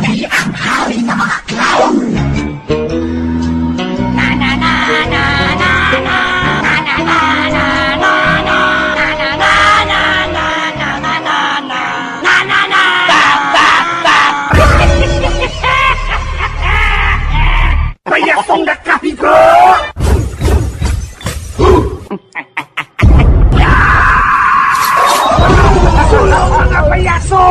Kami ang hari ng mga clown! Payasong nagkahigo! Nasulong mga payaso!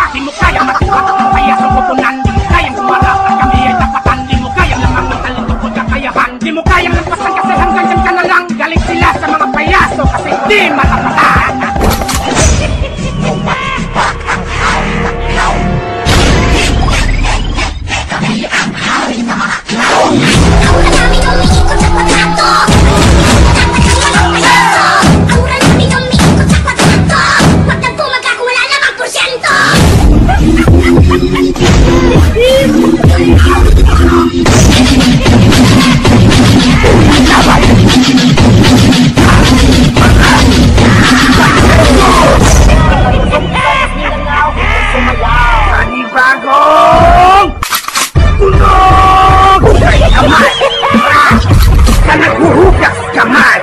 Di mo kaya matukat ang payasong pupunan. Di mo kayang kumarap at kami ay tapatan. Di mo kayang lamang talento o kakayahan. Di mo kayang lampasan kasi hanggang dyan ka na lang. Galing sila sa mga payaso kasi di matapatan. Kami ang hari ng mga clown! Aura namin umiikot sa pagkato! Aura namin umiikot sa pagkato! Huwag nang pumagak, wala namang porsyento! Panibagong! Tunog! Ay kamay! Ka naghuhugas kamay!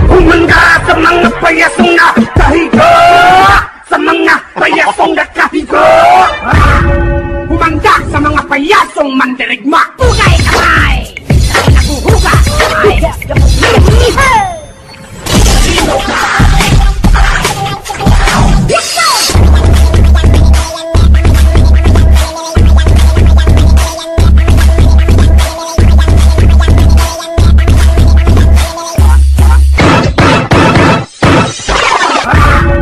Humanda sa mga payasong nakahigo! Sa mga payasong nakahigo! Humanda sa mga payasong mandirigma! Hugay kamay! Ay naghuhugas kamay! Let's go!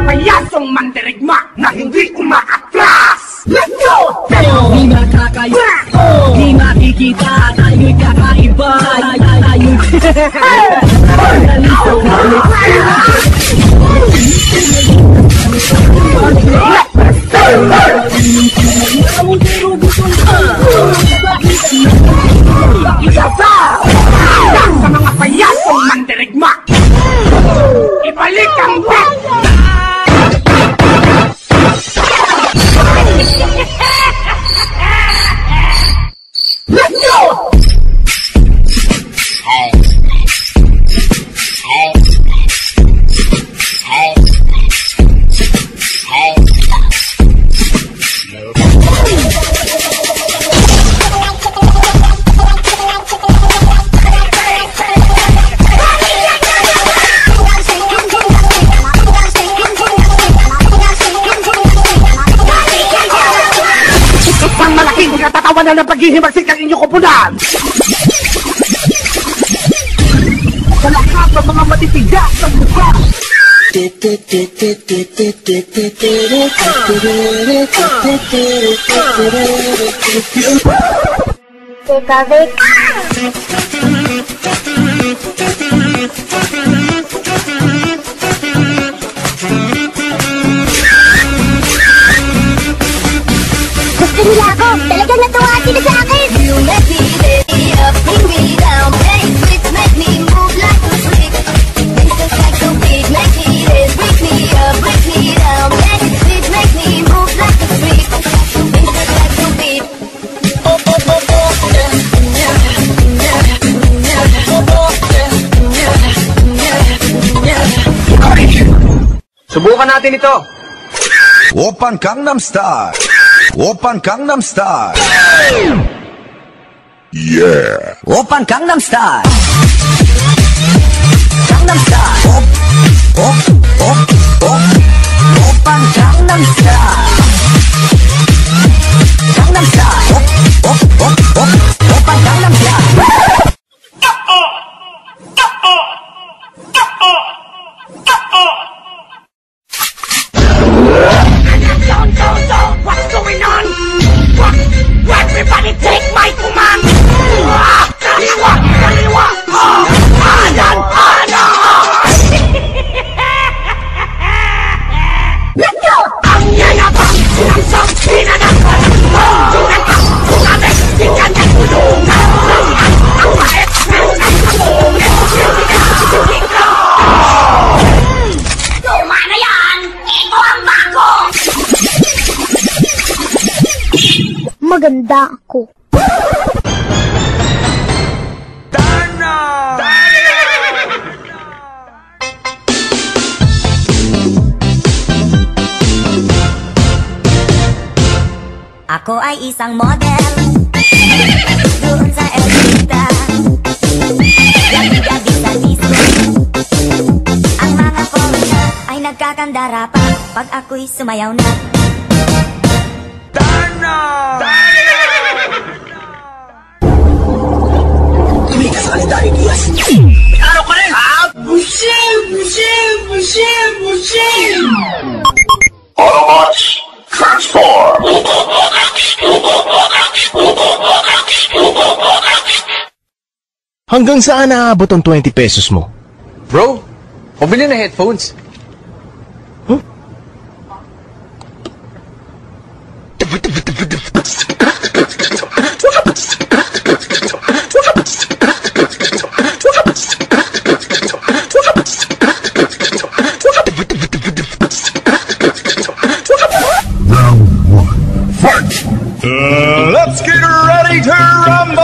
Payasong mandirigma na hindi umaatras! Let's go! Di makakaya, di makikita, tayo'y kakaiba, tayo'y nalito sa mga payasong mandirigma! Ibalik ang bet! Let's go! Ang malaking katatawanan ng paghihimagsik ang inyong kupunan! Sa lahat ng mga matitigas sa mukha! Gusto nila ako! Talagang natuwa sila sa akin! You make me lay up, bring me down, make me move like a freak. Make the sex so big, make me this, break me up, break me down, make me move like a freak. Make the sex so big. Oh, oh, oh, oh, Subukan natin ito. Oppan Gangnam Style. Oppan Gangnam Style. Yeah. Oppan Gangnam Style. Gangnam Style. Op, op, op. Oppan Gangnam Style. Gangnam Style. Op, op, op. Oppan Gangnam Style. What's going on? What? Everybody take my command! Kaliwa! Kaliwa! Anan! Anan! Let's go! Ang yayabang! Ang pinanakan! Pinanakan! Pinanakan! Pinanakan! Pinanakan! Ang mait! Ang kabungit! Tuma na yan! Ito ang bago! maganda ako. Ako ay isang model doon sa Elvita, gabi-gabi sa disco. Ang mga foreigner ay nagkakandara pa pag ako'y sumayaw na. Tumigas kalendaryo Diaz. Araw ka rin! Bushim! Bushim! Bushim! Bushim! Autobots, transform! Hanggang saan naaabot ang 20 pesos mo? Bro, pabili na headphones. Let's get ready to rumble!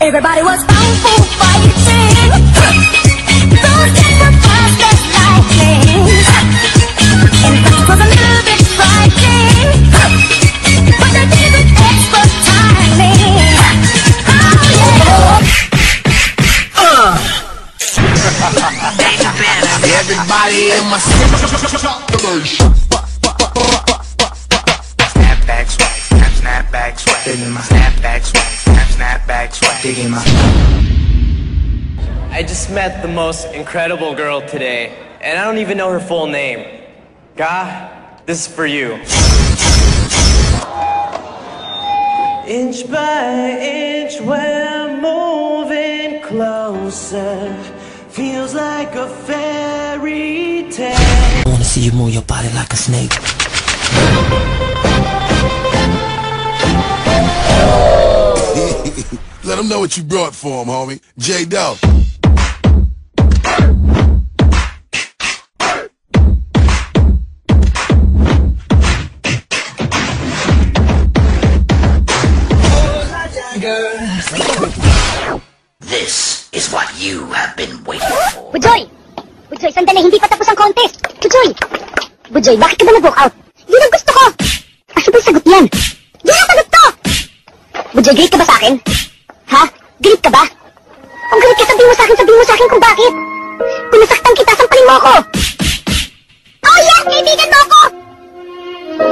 Everybody was kung fu fighting. Those days were fast as lightning. In fact, it was a little bit frightening, but I did it with expert timing. Oh yeah. Everybody in my Snapback swag, snapback swag, digging my snapback swag, snapback swag, digging my. I just met the most incredible girl today, and I don't even know her full name. Ga, this is for you. Inch by inch, we're moving closer. Feels like a fairy tale. I wanna see you move your body like a snake. Let them know what you brought for them, homie. J-Dog. This is what you have been waiting for. Bujoy! Bujoy, sandali, hindi pa tapos ang contest. Bujoy! Bujoy, bakit ka ba nag-walk out? Yun ang gusto ko! Asa ba yung sagot yan? Yan ang sagot to! Bujoy, galit ka ba sa akin? Ha? Galit ka ba? Kung galit ka, sabihin mo sa akin kung bakit. Kung nasaktan kita, sampalin mo ako! Oh yes! Kaibigan mo ako!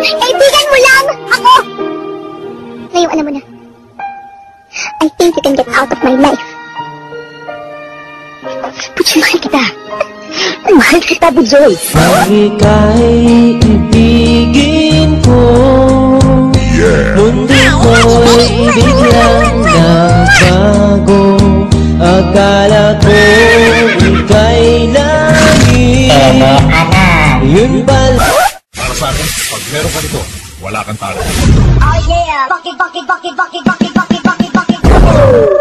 Kaibigan mo lang! Ako! Ngayon, alam mo na. I think you can get out of my life. Bujoy, mahal kita. Mahal kita, Bujoy. Pag ika'y ibigin ko, mundo ko'y biglang nagbago. Akala ko ika'y langit. Yun pala. Para sa akin, pag meron ka nito, wala kang talo. Oh yeah! Bakit?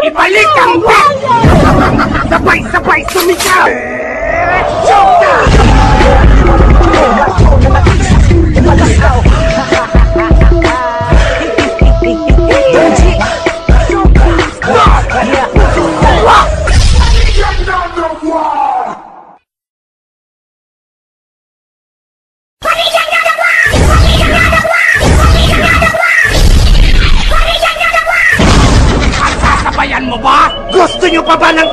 Ibalik ang bag! Sabay-sabay sumigaw! Sasabayan mo ba? Gusto nyo pa ba ng